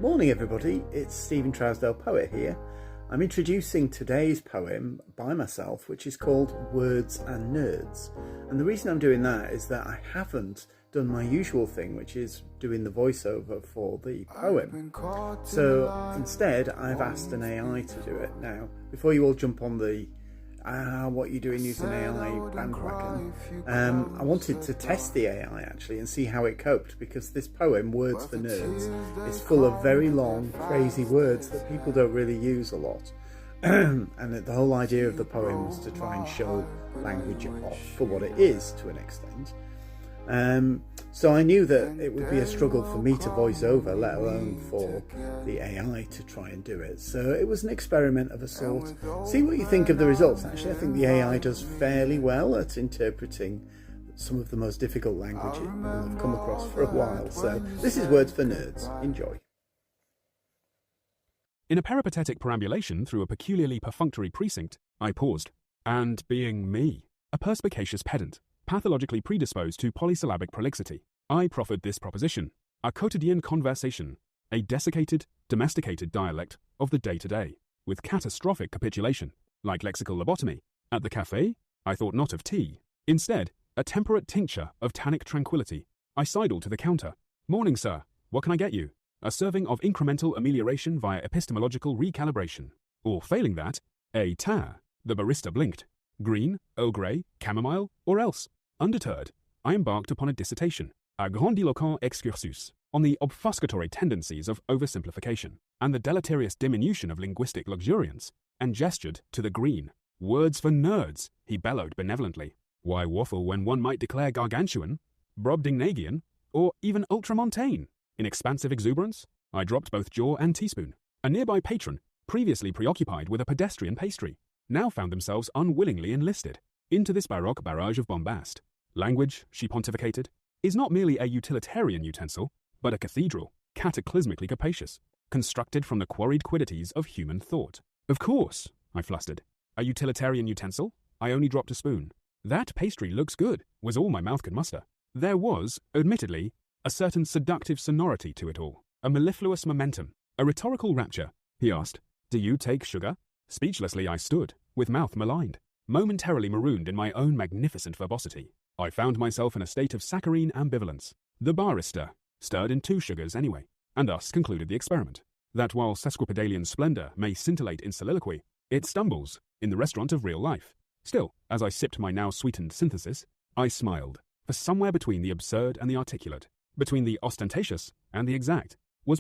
Morning everybody, it's Steventrousdalepoet here. I'm introducing today's poem by myself, which is called Words and Nerds. And the reason I'm doing that is that I haven't done my usual thing, which is doing the voiceover for the poem. So instead, I've asked an AI to do it. Now, before you all jump on the what you're doing using AI bandwagon, I wanted to test the AI actually and see how it coped, because this poem, Words for Nerds, is full of very long, crazy words that people don't really use a lot. And the whole idea of the poem was to try and show language off for what it is to an extent. So I knew that it would be a struggle for me to voice over, let alone for the AI to try and do it. So it was an experiment of a sort. See what you think of the results. Actually, I think the AI does fairly well at interpreting some of the most difficult language it will have come across for a while. So this is Words for Nerds. Enjoy. In a peripatetic perambulation through a peculiarly perfunctory precinct, I paused, and being me, a perspicacious pedant, pathologically predisposed to polysyllabic prolixity, I proffered this proposition: a quotidian conversation, a desiccated, domesticated dialect of the day-to-day, with catastrophic capitulation, like lexical lobotomy. At the café, I thought not of tea. Instead, a temperate tincture of tannic tranquillity. I sidled to the counter. "Morning, sir. What can I get you?" A serving of incremental amelioration via epistemological recalibration. Or failing that, a thym. The barista blinked. Green, Earl Grey, chamomile, or else? Undeterred, I embarked upon a dissertation, a grandiloquent excursus, on the obfuscatory tendencies of oversimplification and the deleterious diminution of linguistic luxuriance, and gestured to the green. "Words for nerds," he bellowed benevolently. Why waffle when one might declare gargantuan, brobdingnagian, or even ultramontane? In expansive exuberance, I dropped both jaw and teaspoon. A nearby patron, previously preoccupied with a pedestrian pastry, now found themselves unwillingly enlisted into this baroque barrage of bombast. Language, she pontificated, is not merely a utilitarian utensil, but a cathedral, cataclysmically capacious, constructed from the quarried quiddities of human thought. "Of course," I flustered. "A utilitarian utensil? I only dropped a spoon." "That pastry looks good," was all my mouth could muster. There was, admittedly, a certain seductive sonority to it all, a mellifluous momentum, a rhetorical rapture. He asked, "Do you take sugar?" Speechlessly I stood, with mouth maligned, momentarily marooned in my own magnificent verbosity. I found myself in a state of saccharine ambivalence. The barista stirred in 2 sugars anyway, and thus concluded the experiment, that while sesquipedalian splendor may scintillate in soliloquy, it stumbles in the restaurant of real life. Still, as I sipped my now sweetened synthesis, I smiled, for somewhere between the absurd and the articulate, between the ostentatious and the exact, was